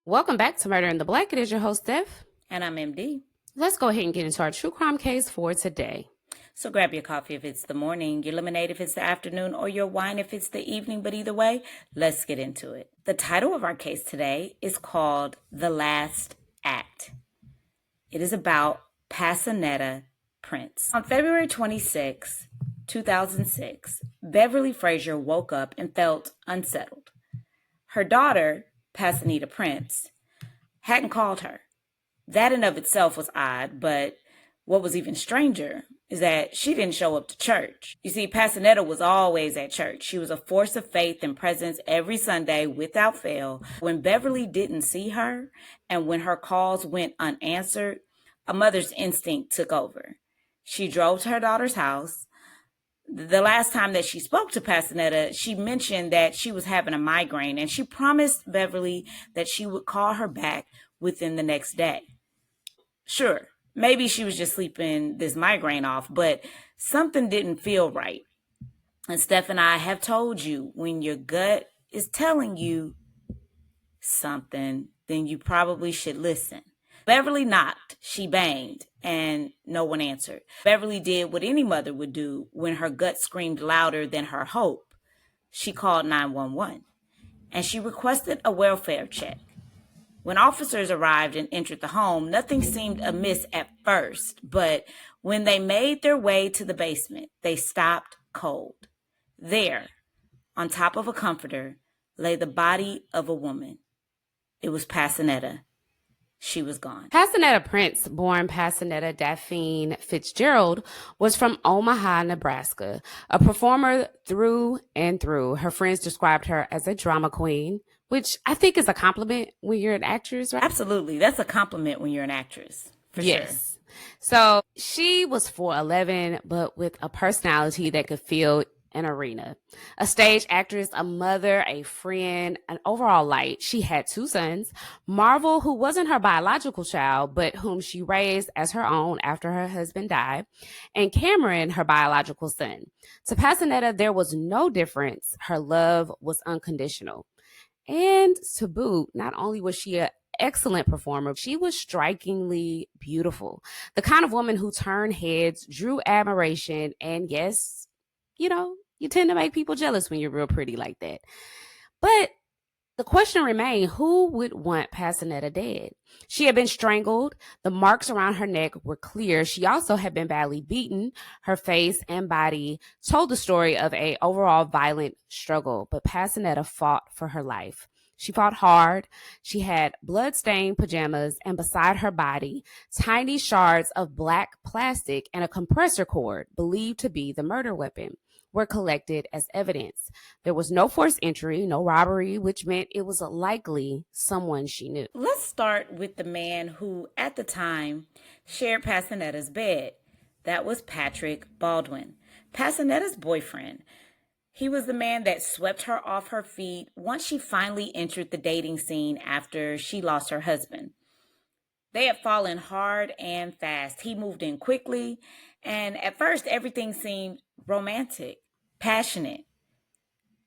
Welcome back to Murder in the Black. It is your host, Steph. And I'm MD. Let's go ahead and get into our true crime case for today. So grab your coffee if it's the morning, your lemonade if it's the afternoon, or your wine if it's the evening. But either way, let's get into it. The title of our case today is called The Last Act. It is about Pasinetta Prince. On February 26, 2006, Beverly Frazier woke up and felt unsettled. Her daughter, Pasinetta Prince, hadn't called her. That in of itself was odd, but what was even stranger is that she didn't show up to church. You see, Pasinetta was always at church. She was a force of faith and presence every Sunday without fail. When Beverly didn't see her and when her calls went unanswered, a mother's instinct took over. She drove to her daughter's house. The last time that she spoke to Pasinetta, she mentioned that she was having a migraine, and she promised Beverly that she would call her back within the next day. Sure, maybe she was just sleeping this migraine off, but something didn't feel right. And Steph and I have told you, when your gut is telling you something, then you probably should listen. Beverly knocked, she banged, and no one answered. Beverly did what any mother would do when her gut screamed louder than her hope. She called 911, and she requested a welfare check. When officers arrived and entered the home, nothing seemed amiss at first, but when they made their way to the basement, they stopped cold. There, on top of a comforter, lay the body of a woman. It was Pasinetta. She was gone. Pasinetta Prince, born Pasinetta Daphne Fitzgerald, was from Omaha, Nebraska, a performer through and through. Her friends described her as a drama queen, which I think is a compliment when you're an actress, right? Absolutely. That's a compliment when you're an actress, for sure. So she was 4'11", but with a personality that could fill an arena. A stage actress, a mother, a friend, an overall light. She had two sons, Marvel, who wasn't her biological child, but whom she raised as her own after her husband died, and Cameron, her biological son. To Pasinetta, there was no difference. Her love was unconditional. And to boot, not only was she an excellent performer, she was strikingly beautiful. The kind of woman who turned heads, drew admiration, and yes, you tend to make people jealous when you're real pretty like that. But the question remained, who would want Pasinetta dead? She had been strangled. The marks around her neck were clear. She also had been badly beaten. Her face and body told the story of an overall violent struggle, but Pasinetta fought for her life. She fought hard. She had blood-stained pajamas, and beside her body, tiny shards of black plastic and a compressor cord, believed to be the murder weapon, were collected as evidence. There was no forced entry, no robbery, which meant it was likely someone she knew. Let's start with the man who, at the time, shared Pasinetta's bed. That was Patrick Baldwin, Pasinetta's boyfriend. He was the man that swept her off her feet once she finally entered the dating scene after she lost her husband. They had fallen hard and fast. He moved in quickly, and at first everything seemed romantic, passionate,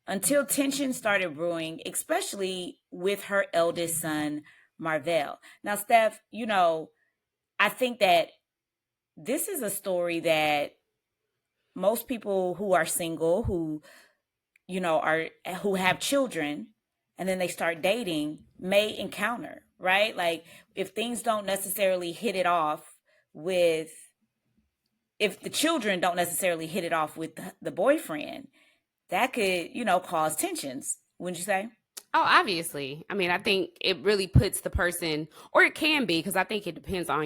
until tension started brewing, especially with her eldest son, Marvell. Now, Steph, I think that this is a story that most people who are single, who have children, and then they start dating, may encounter, right? Like, if things don't necessarily hit it off with, if the children don't necessarily hit it off with the boyfriend, that could, cause tensions, wouldn't you say? Oh, obviously. I mean, I think it really puts the person, or it can be, because I think it depends on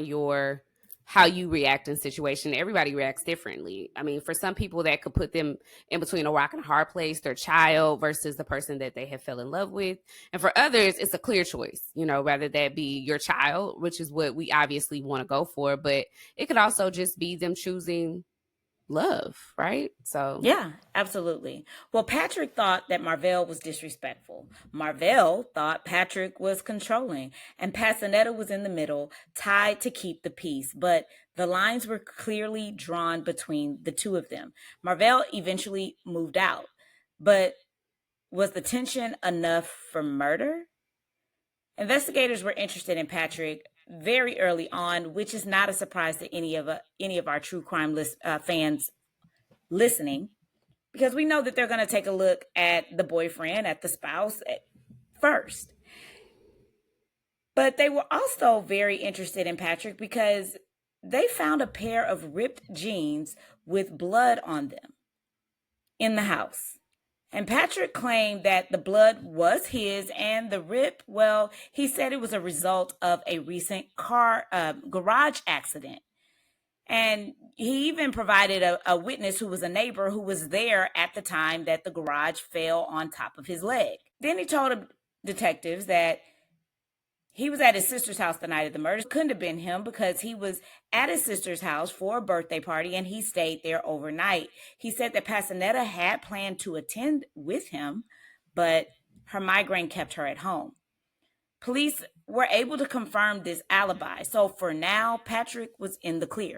how you react in situation. Everybody reacts differently. I mean, for some people that could put them in between a rock and a hard place, their child versus the person that they have fell in love with. And for others, it's a clear choice, rather that be your child, which is what we obviously want to go for. But it could also just be them choosing love, right? So yeah, absolutely. Well, Patrick thought that Marvell was disrespectful. Marvell thought Patrick was controlling, and Pasinetta was in the middle, tied to keep the peace. But the lines were clearly drawn between the two of them. Marvell eventually moved out, but was the tension enough for murder? Investigators were interested in Patrick very early on, which is not a surprise to any of our true crime fans listening, because we know that they're going to take a look at the boyfriend, at the spouse first. But they were also very interested in Patrick because they found a pair of ripped jeans with blood on them in the house. And Patrick claimed that the blood was his, and the rip, well, he said it was a result of a recent garage accident. And he even provided a witness who was a neighbor who was there at the time that the garage fell on top of his leg. Then he told detectives that he was at his sister's house the night of the murder. Couldn't have been him because he was at his sister's house for a birthday party and he stayed there overnight. He said that Pasinetta had planned to attend with him, but her migraine kept her at home. Police were able to confirm this alibi. So for now, Patrick was in the clear.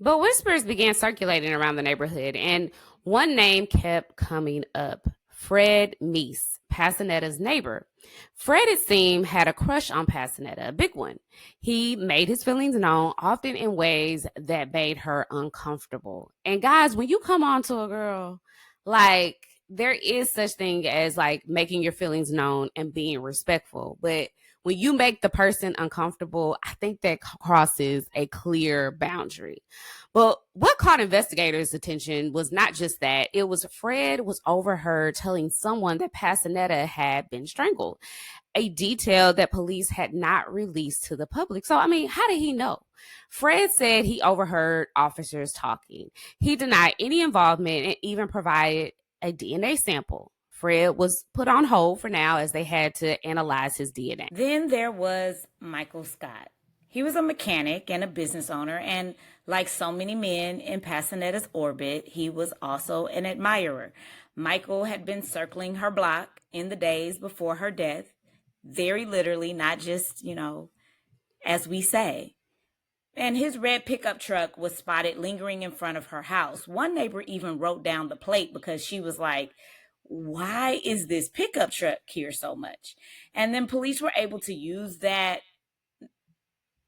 But whispers began circulating around the neighborhood, and one name kept coming up: Fred Meese, Pasinetta's neighbor. Fred, it seemed, had a crush on Pasinetta, a big one. He made his feelings known, often in ways that made her uncomfortable. And guys, when you come on to a girl, like, there is such thing as like making your feelings known and being respectful. But when you make the person uncomfortable, I think that crosses a clear boundary. But what caught investigators' attention was not just that. It was Fred was overheard telling someone that Pasinetta had been strangled, a detail that police had not released to the public. So, I mean, how did he know? Fred said he overheard officers talking. He denied any involvement and even provided a DNA sample. Fred was put on hold for now as they had to analyze his DNA. Then there was Michael Scott. He was a mechanic and a business owner, and like so many men in Pasinetta's orbit, he was also an admirer. Michael had been circling her block in the days before her death, very literally, not just, as we say. And his red pickup truck was spotted lingering in front of her house. One neighbor even wrote down the plate because she was like, why is this pickup truck here so much? And then police were able to use that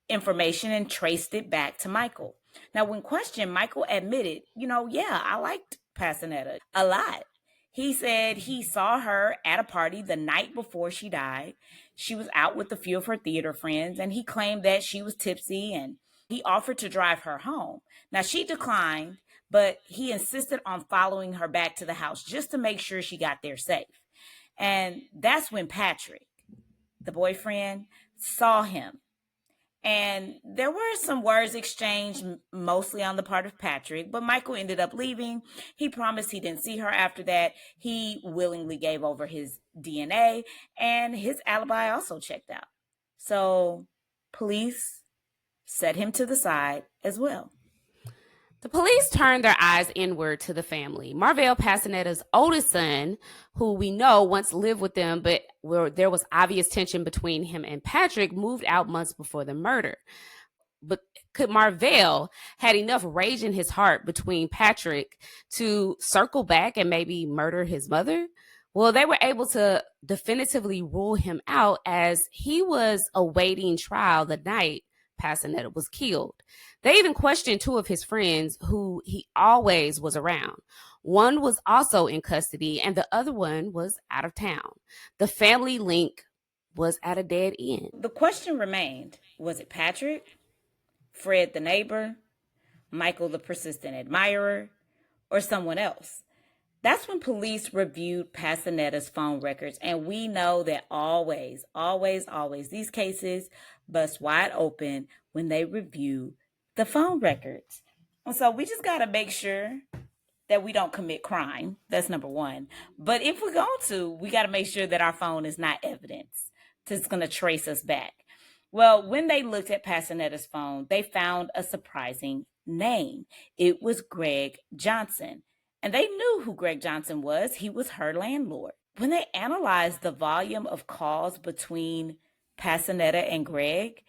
information and traced it back to Michael. Now, when questioned, Michael admitted, yeah, I liked Pasinetta a lot. He said he saw her at a party the night before she died. She was out with a few of her theater friends, and he claimed that she was tipsy, and he offered to drive her home. Now, she declined, but he insisted on following her back to the house just to make sure she got there safe. And that's when Patrick, the boyfriend, saw him. And there were some words exchanged, mostly on the part of Patrick, but Michael ended up leaving. He promised he didn't see her after that. He willingly gave over his DNA, and his alibi also checked out. So police set him to the side as well. The police turned their eyes inward to the family. Marvell Pasinetta's oldest son, who we know once lived with them, but where there was obvious tension between him and Patrick, moved out months before the murder. But could Marvell had enough rage in his heart between Patrick to circle back and maybe murder his mother? Well, they were able to definitively rule him out as he was awaiting trial the night Pasinetta was killed. They even questioned two of his friends who he always was around. One was also in custody and the other one was out of town. The family link was at a dead end. The question remained, was it Patrick, Fred the neighbor, Michael the persistent admirer, or someone else? That's when police reviewed Pasinetta's phone records, and we know that always, these cases bust wide open when they review the phone records. And so we just got to make sure that we don't commit crime. That's number one. But if we're going to, we got to make sure that our phone is not evidence that's going to trace us back. Well, when they looked at Pasinetta's phone, they found a surprising name. It was Greg Johnson. And they knew who Greg Johnson was. He was her landlord. When they analyzed the volume of calls between Pasinetta and Greg,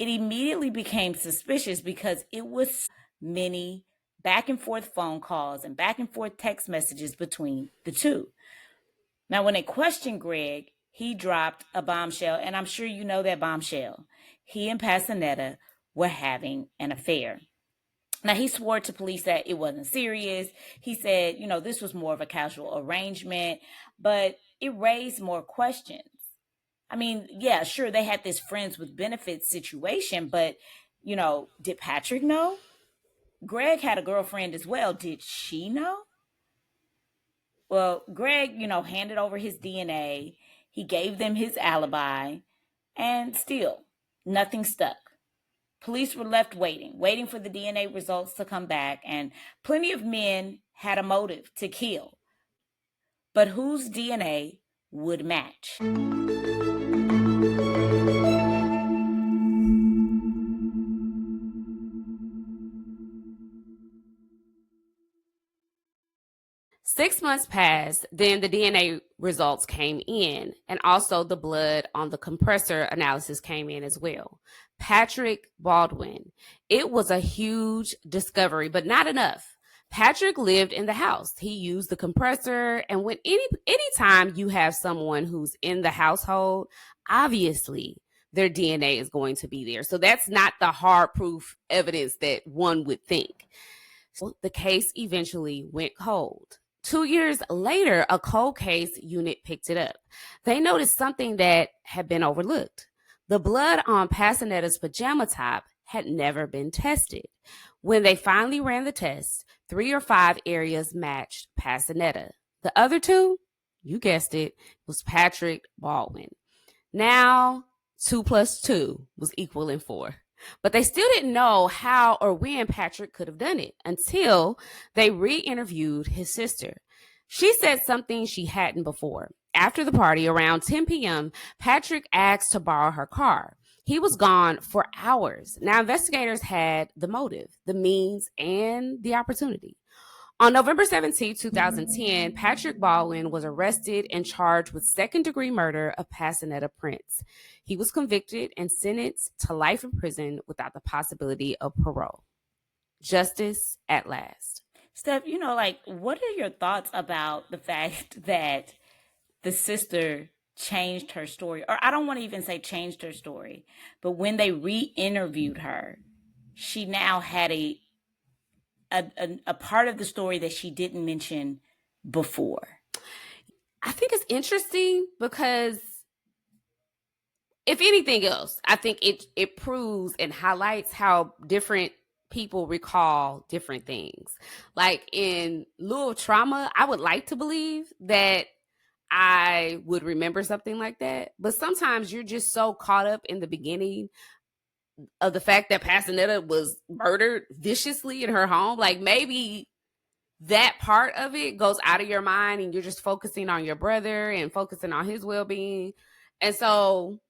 it immediately became suspicious because it was many back and forth phone calls and back and forth text messages between the two. Now, when they questioned Greg, he dropped a bombshell, and I'm sure you know that bombshell. He and Pasinetta were having an affair. Now, he swore to police that it wasn't serious. He said, this was more of a casual arrangement, but it raised more questions. I mean, yeah, sure, they had this friends with benefits situation, but, did Patrick know? Greg had a girlfriend as well. Did she know? Well, Greg, handed over his DNA. He gave them his alibi, and still, nothing stuck. Police were left waiting for the DNA results to come back, and plenty of men had a motive to kill. But whose DNA would match? 6 months passed, then the DNA results came in, and also the blood on the compressor analysis came in as well. Patrick Baldwin. It was a huge discovery, but not enough. Patrick lived in the house. He used the compressor, and when anytime you have someone who's in the household, obviously their DNA is going to be there. So that's not the hard proof evidence that one would think. So the case eventually went cold. 2 years later, a cold case unit picked it up. They noticed something that had been overlooked. The blood on Pasinetta's pajama top had never been tested. When they finally ran the test, 3 or 5 areas matched Pasinetta. The other 2, you guessed it, was Patrick Baldwin. Now, 2 plus 2 was equaling 4. But they still didn't know how or when Patrick could have done it until they re-interviewed his sister. She said something she hadn't before. After the party, around 10 p.m., Patrick asked to borrow her car. He was gone for hours. Now, investigators had the motive, the means, and the opportunity. On November 17, 2010, Patrick Baldwin was arrested and charged with second-degree murder of Pasinetta Prince. He was convicted and sentenced to life in prison without the possibility of parole. Justice at last. Steph, what are your thoughts about the fact that the sister changed her story? Or I don't want to even say changed her story, but when they re-interviewed her, she now had a part of the story that she didn't mention before. I think it's interesting because if anything else, I think it proves and highlights how different people recall different things. Like in lieu of trauma, I would like to believe that I would remember something like that. But sometimes you're just so caught up in the beginning of the fact that Pasinetta was murdered viciously in her home. Like maybe that part of it goes out of your mind and you're just focusing on your brother and focusing on his well-being. And so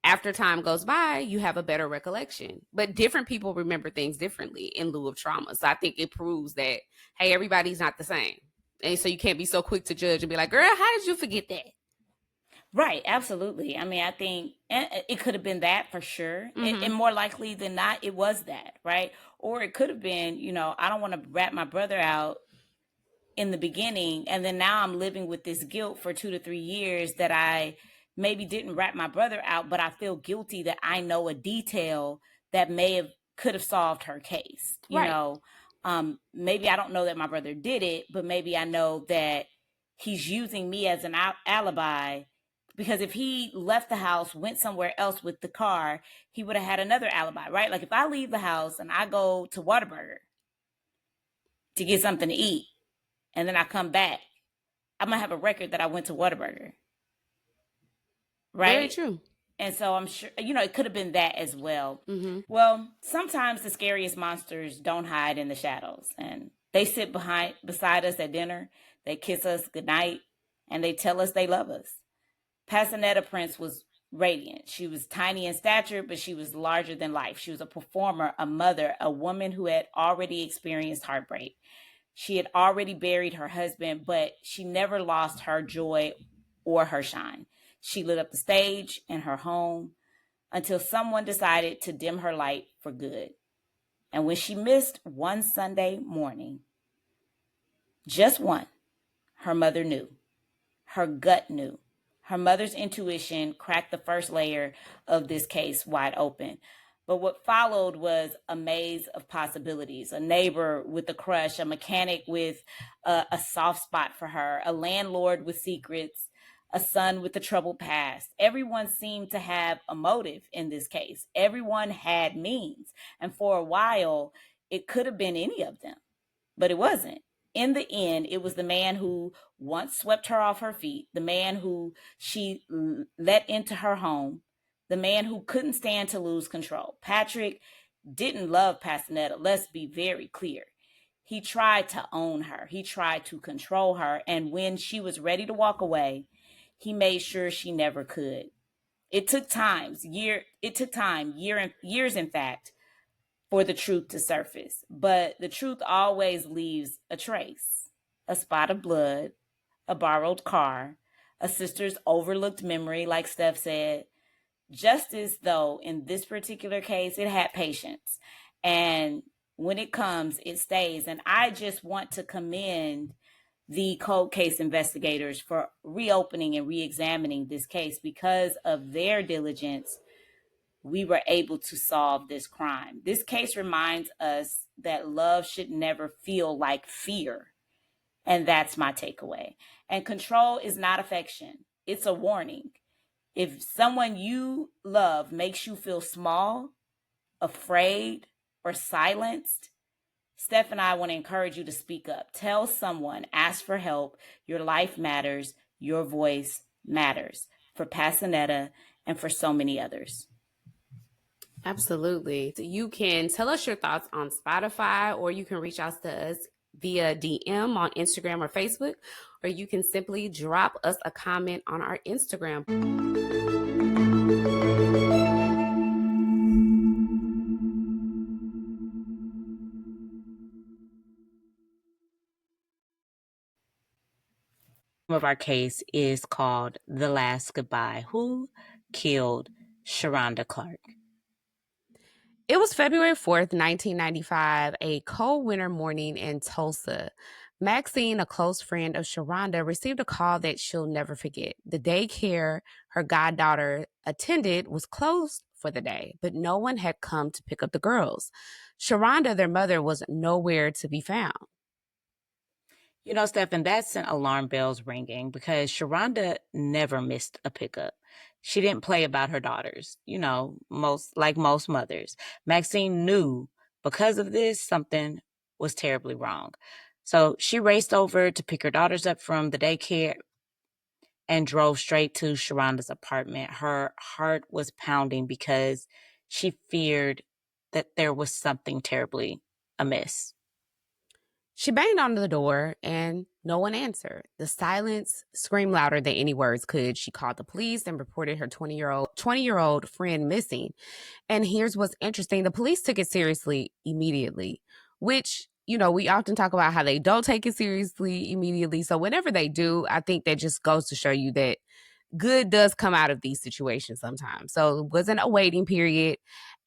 after time goes by, you have a better recollection. But different people remember things differently in lieu of trauma. So I think it proves that, hey, everybody's not the same. And so you can't be so quick to judge and be like, girl, how did you forget that? Right, absolutely. I mean, I think it could have been that for sure. And more likely than not, it was that, right? Or it could have been, I don't want to rat my brother out in the beginning. And then now I'm living with this guilt for 2 to 3 years that I maybe didn't rat my brother out, but I feel guilty that I know a detail that could have solved her case. Right. Maybe I don't know that my brother did it, but maybe I know that he's using me as an alibi. Because if he left the house, went somewhere else with the car, he would have had another alibi, right? Like if I leave the house and I go to Whataburger to get something to eat, and then I come back, I'm going to have a record that I went to Whataburger. Right? Very true. And so I'm sure, it could have been that as well. Mm-hmm. Well, sometimes the scariest monsters don't hide in the shadows. And they sit beside us at dinner. They kiss us goodnight. And they tell us they love us. Pasinetta Prince was radiant. She was tiny in stature, but she was larger than life. She was a performer, a mother, a woman who had already experienced heartbreak. She had already buried her husband, but she never lost her joy or her shine. She lit up the stage in her home. until someone decided to dim her light for good. And when she missed one Sunday morning, just one, her mother knew. Her gut knew. Her mother's intuition cracked the first layer of this case wide open. But what followed was a maze of possibilities. A neighbor with a crush, a mechanic with a soft spot for her, a landlord with secrets, a son with a troubled past. Everyone seemed to have a motive in this case. Everyone had means. And for a while, it could have been any of them, but it wasn't. In the end, it was the man who once swept her off her feet, the man who she let into her home, the man who couldn't stand to lose control. Patrick didn't love Pasinetta, let's be very clear. He tried to own her. He tried to control her. And when she was ready to walk away, he made sure she never could. It took years, in fact, for the truth to surface. But the truth always leaves a trace, a spot of blood, a borrowed car, a sister's overlooked memory, like Steph said. Justice, though, in this particular case, it had patience. And when it comes, it stays. And I just want to commend the cold case investigators for reopening and re-examining this case. Because of their diligence, we were able to solve this crime. This case reminds us that love should never feel like fear. And that's my takeaway. And control is not affection. It's a warning. If someone you love makes you feel small, afraid, or silenced, Steph and I want to encourage you to speak up. Tell someone, ask for help. Your life matters. Your voice matters. For Pasinetta and for so many others. Absolutely. So you can tell us your thoughts on Spotify, or you can reach out to us via DM on Instagram or Facebook, or you can simply drop us a comment on our Instagram. Of our case is called The Last Goodbye. Who killed Sharonda Clark? It was February 4th, 1995, a cold winter morning in Tulsa. Maxine, a close friend of Sharonda, received a call that she'll never forget. The daycare her goddaughter attended was closed for the day, but no one had come to pick up the girls. Sharonda, their mother, was nowhere to be found. You know, Stephan, that's an alarm bells ringing because Sharonda never missed a pickup. She didn't play about her daughters, most mothers. Maxine knew because of this, something was terribly wrong. So she raced over to pick her daughters up from the daycare and drove straight to Sharonda's apartment. Her heart was pounding because she feared that there was something terribly amiss. She banged on the door and no one answered. The silence screamed louder than any words could. She called the police and reported her 20-year-old friend missing. And here's what's interesting. The police took it seriously immediately, which, we often talk about how they don't take it seriously immediately. So whenever they do, I think that just goes to show you that good does come out of these situations sometimes. So it wasn't a waiting period.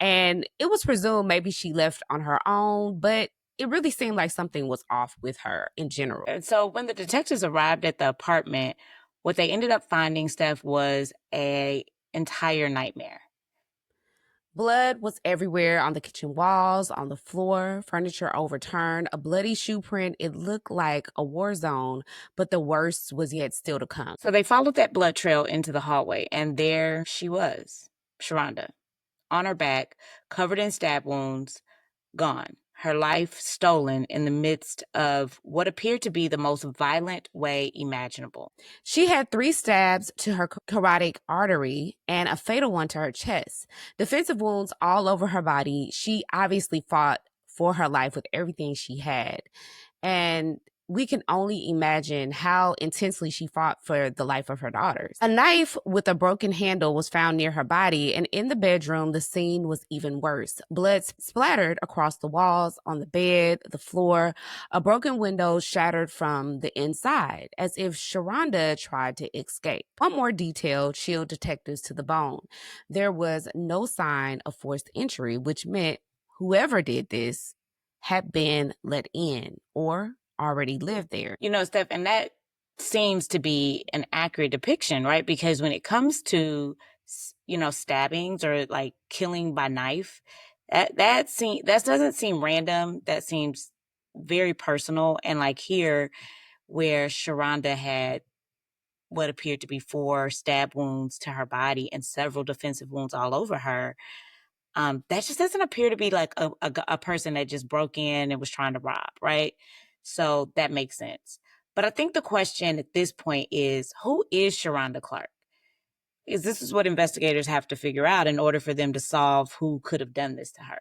And it was presumed maybe she left on her own, but it really seemed like something was off with her in general. And so when the detectives arrived at the apartment, what they ended up finding, Steph, was an entire nightmare. Blood was everywhere on the kitchen walls, on the floor, furniture overturned, a bloody shoe print. It looked like a war zone, but the worst was yet still to come. So they followed that blood trail into the hallway, and there she was, Sharonda, on her back, covered in stab wounds, gone. Her life stolen in the midst of what appeared to be the most violent way imaginable. She had 3 stabs to her carotid artery and a fatal one to her chest. Defensive wounds all over her body. She obviously fought for her life with everything she had. And we can only imagine how intensely she fought for the life of her daughters. A knife with a broken handle was found near her body, and in the bedroom, the scene was even worse. Blood splattered across the walls, on the bed, the floor. A broken window shattered from the inside, as if Sharonda tried to escape. One more detail chilled detectives to the bone. There was no sign of forced entry, which meant whoever did this had been let in or already lived there. Steph, and that seems to be an accurate depiction, right? Because when it comes to, stabbings or like killing by knife, that doesn't seem random. That seems very personal. And like here, where Sharonda had what appeared to be 4 stab wounds to her body and several defensive wounds all over her, that just doesn't appear to be like a person that just broke in and was trying to rob, right? So that makes sense. But I think the question at this point is, who is Sharonda Clark? This is what investigators have to figure out in order for them to solve who could have done this to her.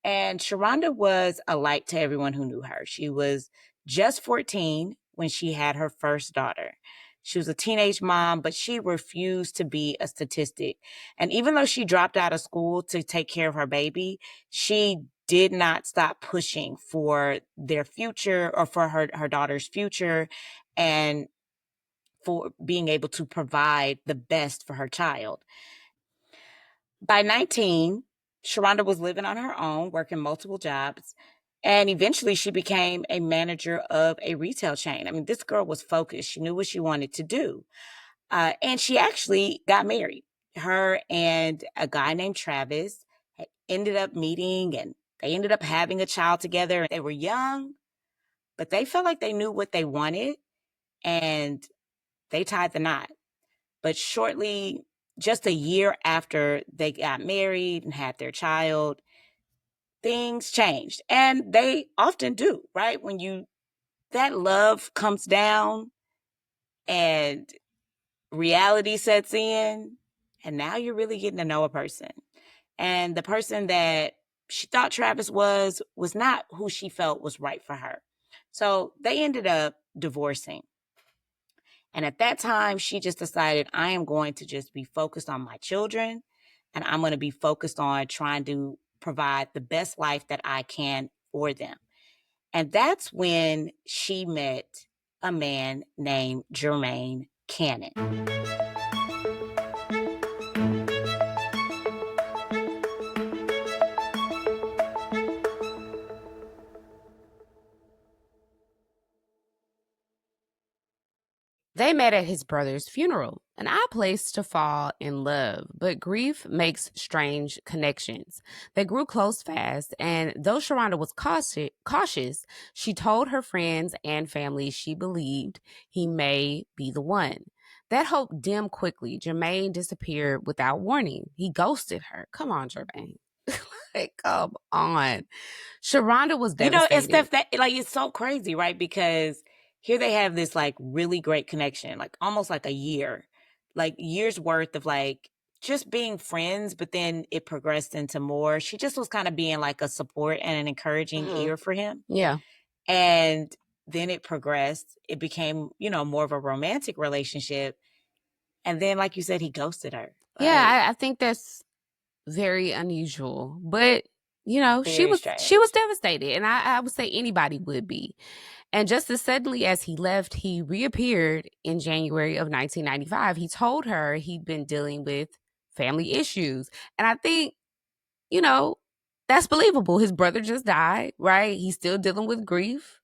And Sharonda was a light to everyone who knew her. She was just 14 when she had her first daughter. She was a teenage mom, but she refused to be a statistic. And even though she dropped out of school to take care of her baby, she did not stop pushing for their future or for her daughter's future and for being able to provide the best for her child. By 19, Sharonda was living on her own, working multiple jobs. And eventually she became a manager of a retail chain. I mean, this girl was focused. She knew what she wanted to do. And she actually got married. Her and a guy named Travis had ended up meeting and they ended up having a child together. They were young, but they felt like they knew what they wanted and they tied the knot. But shortly, just a year after they got married and had their child, things changed. And they often do, right? When that love comes down and reality sets in, and now you're really getting to know a person. And the person that she thought Travis was not who she felt was right for her. So they ended up divorcing. And at that time, she just decided, I am going to just be focused on my children, and I'm going to be focused on trying to provide the best life that I can for them. And that's when she met a man named Jermaine Cannon. They met at his brother's funeral, an odd place to fall in love, but grief makes strange connections. They grew close fast, and though Sharonda was cautious, she told her friends and family she believed he may be the one. That hope dimmed quickly. Jermaine disappeared without warning. He ghosted her. Come on, Jermaine. Like, come on. Sharonda was devastated. It's stuff that, it's so crazy, right? Because here they have this, really great connection, almost like a year, years worth of, just being friends, but then it progressed into more. She just was kind of being, a support and an encouraging ear for him. Yeah. And then it progressed. It became, more of a romantic relationship. And then, like you said, he ghosted her. Yeah, I think that's very unusual. But, she was devastated. And I would say anybody would be. And just as suddenly as he left, he reappeared in January of 1995. He told her he'd been dealing with family issues. And I think, that's believable. His brother just died, right? He's still dealing with grief.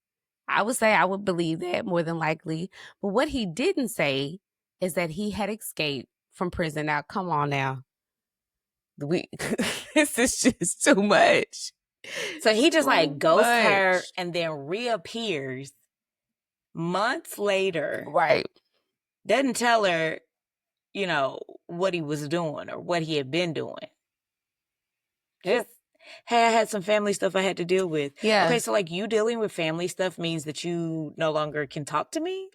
I would say I would believe that more than likely. But what he didn't say is that he had escaped from prison. Now, come on now. This is just too much. So he just ghosts her and then reappears months later. Right. Doesn't tell her, what he was doing or what he had been doing. Just, hey, I had some family stuff I had to deal with. Yeah. Okay, so you dealing with family stuff means that you no longer can talk to me?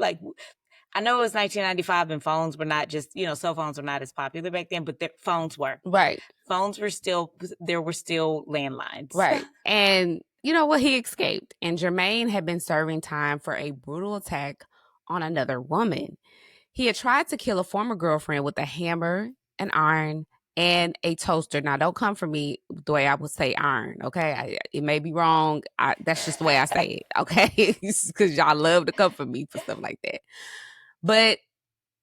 I know it was 1995 and phones were not just, cell phones were not as popular back then, but phones were. Right. Phones were still, there were still landlines. Right. And, you know what? He escaped, and Jermaine had been serving time for a brutal attack on another woman. He had tried to kill a former girlfriend with a hammer, an iron, and a toaster. Now, don't come for me the way I would say iron, okay? It may be wrong. That's just the way I say it, okay? Because y'all love to come for me for stuff like that. But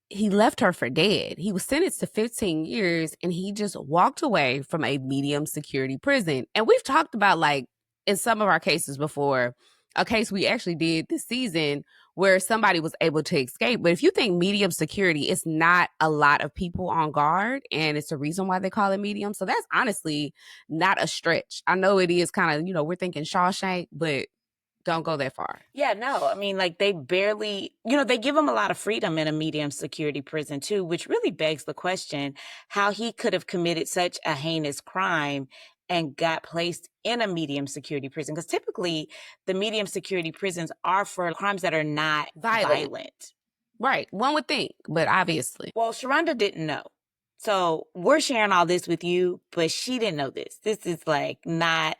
he left her for dead. He was sentenced to 15 years and he just walked away from a medium security prison. And we've talked about, like, in some of our cases before, a case we actually did this season where somebody was able to escape. But if you think medium security, it's not a lot of people on guard, and it's a reason why they call it medium. So that's honestly not a stretch. I know it is kind of, we're thinking Shawshank, but don't go that far. Yeah, no, I mean, like, they barely, they give him a lot of freedom in a medium security prison too, which really begs the question how he could have committed such a heinous crime and got placed in a medium security prison. Because typically the medium security prisons are for crimes that are not violent. Right. One would think, but obviously. Well, Sharonda didn't know. So we're sharing all this with you, but she didn't know this. This is like not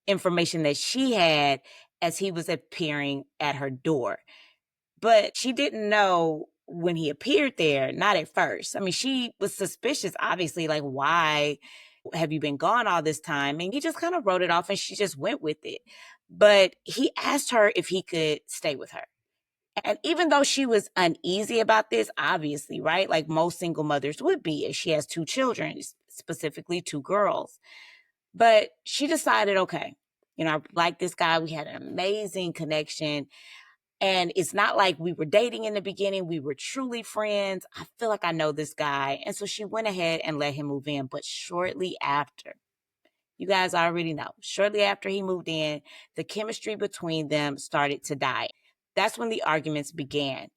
information that she had as he was appearing at her door. But she didn't know when he appeared there, not at first. I mean, she was suspicious, obviously, like, why have you been gone all this time? And he just kind of wrote it off and she just went with it. But he asked her if he could stay with her. And even though she was uneasy about this, obviously, right? Like most single mothers would be if she has 2 children, specifically 2 girls. But she decided, okay, I like this guy. We had an amazing connection. And it's not like we were dating in the beginning. We were truly friends. I feel like I know this guy. And so she went ahead and let him move in. But shortly after, you guys already know, shortly after he moved in, the chemistry between them started to die. That's when the arguments began.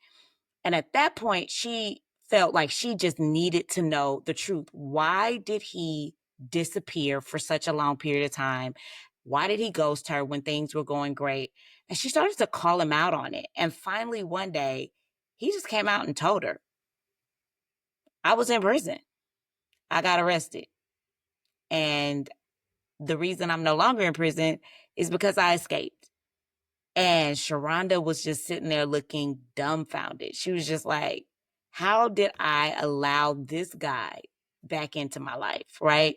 And at that point, she felt like she just needed to know the truth. Why did he disappear for such a long period of time? Why did he ghost her when things were going great? And she started to call him out on it. And finally, one day, he just came out and told her, I was in prison. I got arrested. And the reason I'm no longer in prison is because I escaped. And Sharonda was just sitting there looking dumbfounded. She was just like, how did I allow this guy back into my life, right?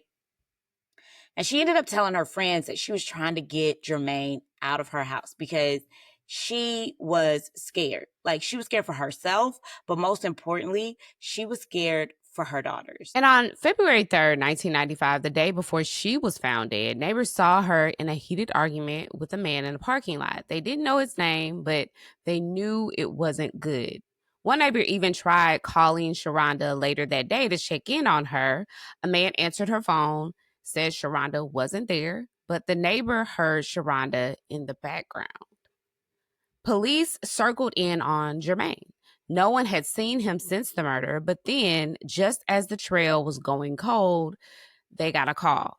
And she ended up telling her friends that she was trying to get Jermaine out of her house because she was scared. Like, she was scared for herself, but most importantly, she was scared for her daughters. And on February 3rd, 1995, the day before she was found dead, neighbors saw her in a heated argument with a man in a parking lot. They didn't know his name, but they knew it wasn't good. One neighbor even tried calling Sharonda later that day to check in on her. A man answered her phone, said Sharonda wasn't there, but the neighbor heard Sharonda in the background. Police circled in on Jermaine. No one had seen him since the murder, but then, just as the trail was going cold, they got a call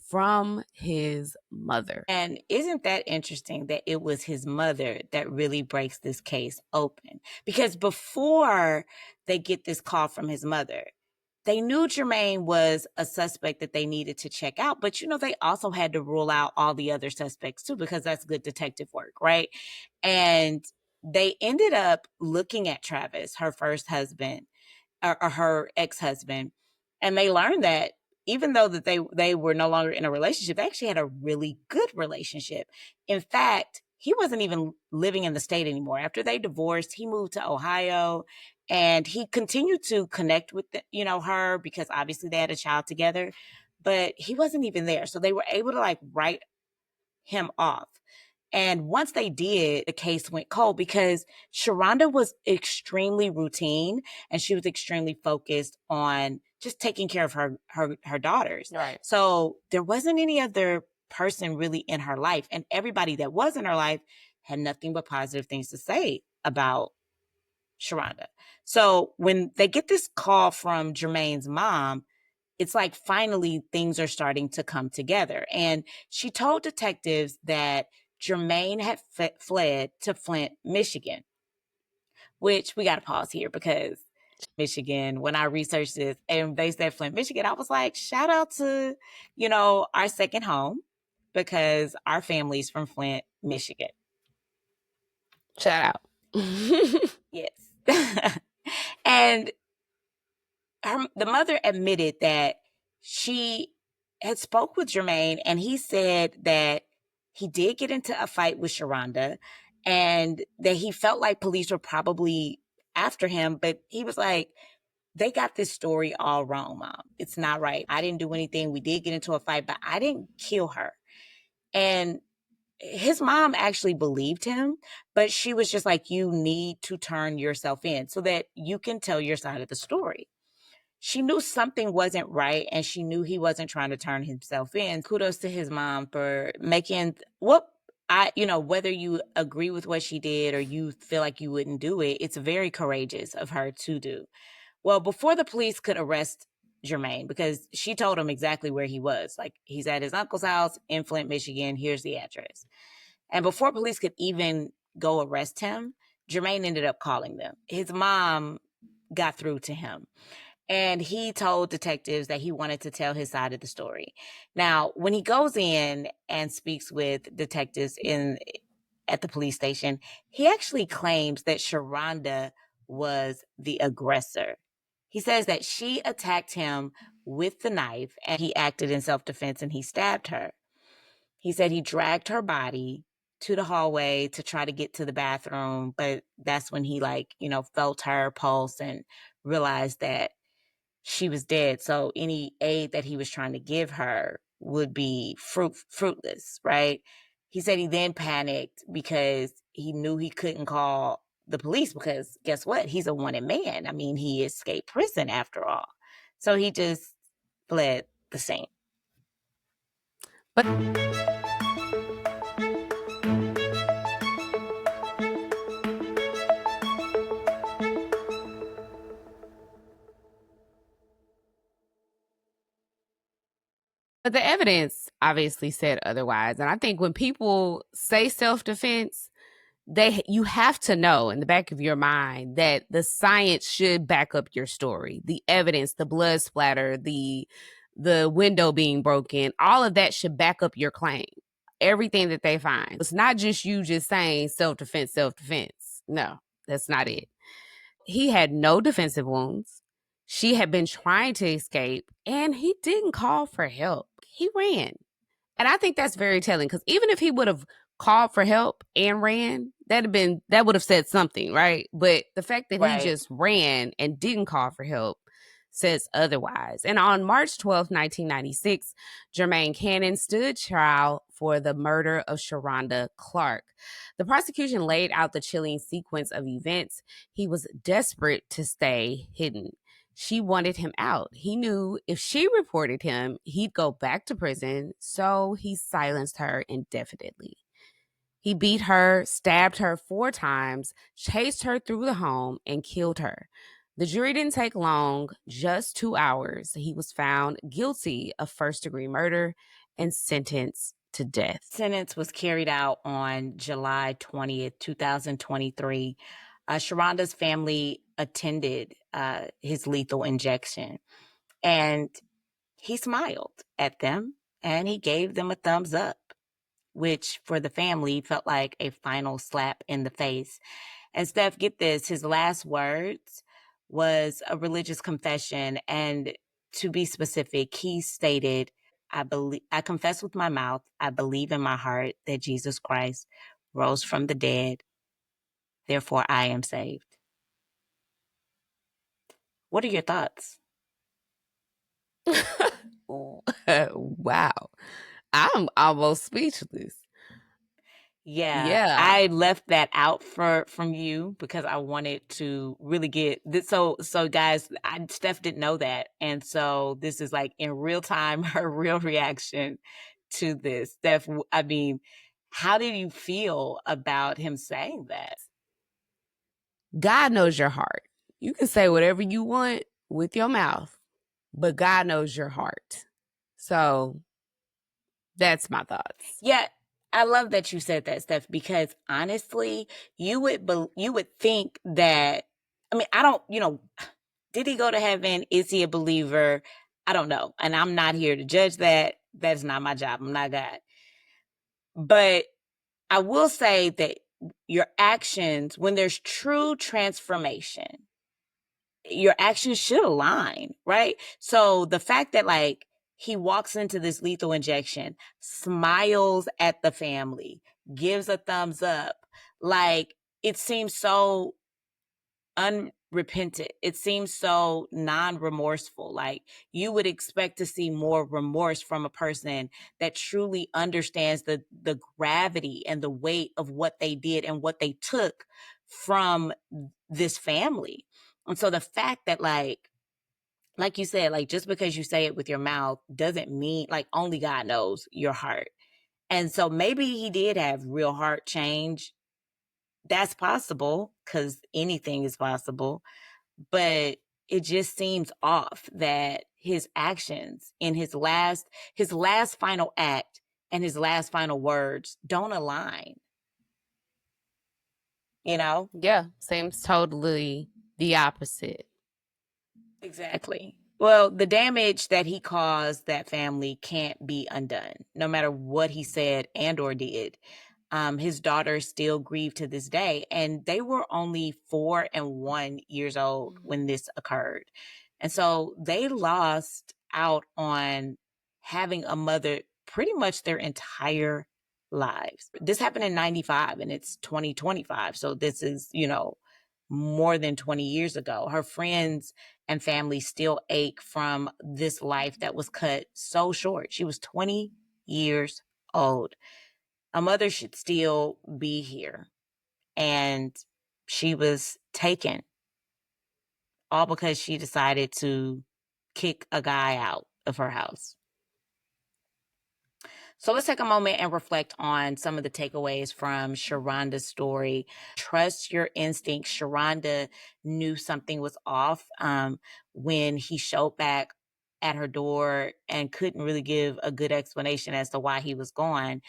from his mother. And isn't that interesting that it was his mother that really breaks this case open? Because before they get this call from his mother, they knew Jermaine was a suspect that they needed to check out, but they also had to rule out all the other suspects too, because that's good detective work, right? And they ended up looking at Travis, her first husband, or her ex-husband, and they learned that even though that they were no longer in a relationship, they actually had a really good relationship. In fact, he wasn't even living in the state anymore. After they divorced, he moved to Ohio, and he continued to connect with her because obviously they had a child together, but he wasn't even there. So they were able to write him off. And once they did, the case went cold because Sharonda was extremely routine and she was extremely focused on just taking care of her daughters. Right. So there wasn't any other person really in her life. And everybody that was in her life had nothing but positive things to say about Sharonda. So when they get this call from Jermaine's mom, it's like finally things are starting to come together. And she told detectives that Jermaine had fled to Flint, Michigan, which we got to pause here because Michigan, when I researched this and they said Flint, Michigan, I was like, shout out to, our second home. because our family's from Flint, Michigan. Shout out. Yes. And the mother admitted that she had spoke with Jermaine, and he said that he did get into a fight with Sharonda and that he felt like police were probably after him, but he was like, they got this story all wrong, Mom. It's not right. I didn't do anything. We did get into a fight, but I didn't kill her. And his mom actually believed him, but she was just like, you need to turn yourself in so that you can tell your side of the story. She knew something wasn't right, and she knew he wasn't trying to turn himself in. Kudos to his mom for making whether you agree with what she did or you feel like you wouldn't do it, it's very courageous of her to do. Well, before the police could arrest Jermaine, because she told him exactly where he was, like, he's at his uncle's house in Flint, Michigan. Here's the address. And before police could even go arrest him, Jermaine ended up calling them. His mom got through to him, and he told detectives that he wanted to tell his side of the story. Now, when he goes in and speaks with detectives at the police station, he actually claims that Sharonda was the aggressor. He says that she attacked him with the knife and he acted in self-defense and he stabbed her. He said he dragged her body to the hallway to try to get to the bathroom, but that's when he felt her pulse and realized that she was dead. So any aid that he was trying to give her would be fruitless, right? He said he then panicked because he knew he couldn't call the police because guess what? He's a wanted man. I mean, he escaped prison after all. So he just fled the scene. But the evidence obviously said otherwise. And I think when people say self-defense, you have to know in the back of your mind that the science should back up your story. The evidence, the blood splatter, the window being broken, all of that should back up your claim. Everything that they find. It's not just you just saying self-defense, self-defense. No, that's not it. He had no defensive wounds. She had been trying to escape, and he didn't call for help. He ran. And I think that's very telling because even if he would have called for help and ran, that would have said something, right? But the fact that he just ran and didn't call for help says otherwise. And on March 12th, 1996, Jermaine Cannon stood trial for the murder of Sharonda Clark. The prosecution laid out the chilling sequence of events. He was desperate to stay hidden. She wanted him out. He knew if she reported him, he'd go back to prison, so he silenced her indefinitely. He beat her, stabbed her 4 times, chased her through the home, and killed her. The jury didn't take long, just 2 hours. He was found guilty of first-degree murder and sentenced to death. Sentence was carried out on July 20th, 2023. Sharonda's family attended his lethal injection, and he smiled at them and he gave them a thumbs up, which for the family felt like a final slap in the face. And Steph, get this, his last words was a religious confession. And to be specific, he stated, I confess with my mouth, I believe in my heart that Jesus Christ rose from the dead. Therefore, I am saved. What are your thoughts? Wow. I'm almost speechless. Yeah. I left that out from you because I wanted to really get this. So guys, Steph didn't know that. And so this is like in real time, her real reaction to this. Steph, I mean, how did you feel about him saying that? God knows your heart. You can say whatever you want with your mouth, but God knows your heart. So that's my thoughts. Yeah, I love that you said that, Steph, because honestly, you would think that, I mean, I don't, did he go to heaven? Is he a believer? I don't know. And I'm not here to judge that. That's not my job. I'm not God. But I will say that your actions, when there's true transformation, your actions should align, right? So the fact that like he walks into this lethal injection, smiles at the family, gives a thumbs up, like it seems so unrepentant. It seems so non-remorseful. Like you would expect to see more remorse from a person that truly understands the gravity and the weight of what they did and what they took from this family. And so the fact that like you said, like just because you say it with your mouth doesn't mean, like, only God knows your heart. And so maybe he did have real heart change. That's possible, because anything is possible. But it just seems off that his actions in his last final act and his last final words don't align, you know? Yeah, seems totally the opposite. Exactly. Well, the damage that he caused that family can't be undone, no matter what he said and or did. His daughters still grieve to this day, and they were only 4 and 1 years old when this occurred. And so they lost out on having a mother pretty much their entire lives. This happened in 95 and it's 2025. So this is, more than 20 years ago. Her friends and family still ache from this life that was cut so short. She was 20 years old. A mother should still be here. And she was taken all because she decided to kick a guy out of her house. So let's take a moment and reflect on some of the takeaways from Sharonda's story. Trust your instincts. Sharonda knew something was off when he showed back at her door and couldn't really give a good explanation as to why he was gone.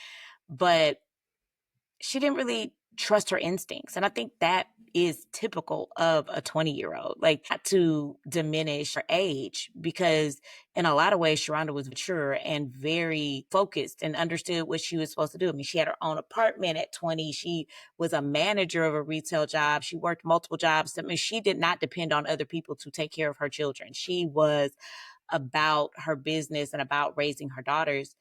But she didn't really trust her instincts. And I think that is typical of a 20-year-old, like, not to diminish her age, because in a lot of ways, Sharonda was mature and very focused and understood what she was supposed to do. I mean, she had her own apartment at 20. She was a manager of a retail job. She worked multiple jobs. I mean, she did not depend on other people to take care of her children. She was about her business and about raising her daughters.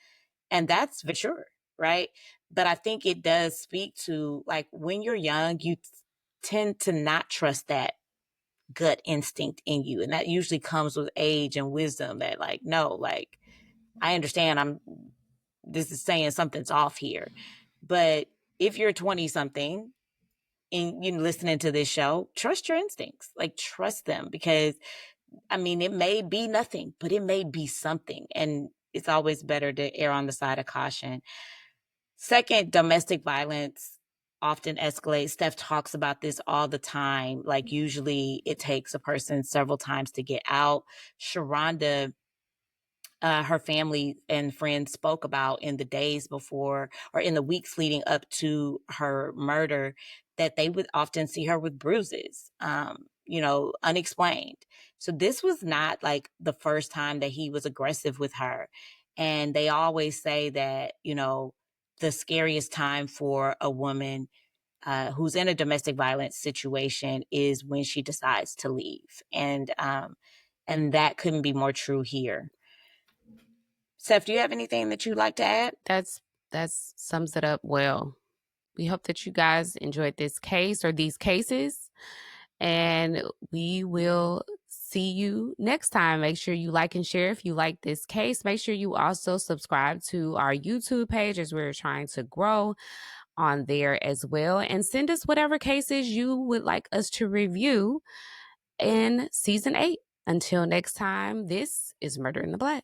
And that's for sure, right? But I think it does speak to, like, when you're young, you tend to not trust that gut instinct in you. And that usually comes with age and wisdom, that, like, no, like, I understand this is saying something's off here. But if you're 20 something and you're listening to this show, trust your instincts, like, trust them, because I mean, it may be nothing, but it may be something. And it's always better to err on the side of caution. Second, domestic violence often escalates. Steph talks about this all the time. Like, usually it takes a person several times to get out. Sharonda, her family and friends spoke about in the days before, or in the weeks leading up to her murder, that they would often see her with bruises, unexplained. So this was not like the first time that he was aggressive with her. And they always say that, the scariest time for a woman who's in a domestic violence situation is when she decides to leave. And that couldn't be more true here. Seth, do you have anything that you'd like to add? That's sums it up well. We hope that you guys enjoyed this case or these cases, and we will see you next time. Make sure you like and share if you like this case. Make sure you also subscribe to our YouTube page, as we're trying to grow on there as well, and send us whatever cases you would like us to review in season 8. Until next time, this is Murder in the Black.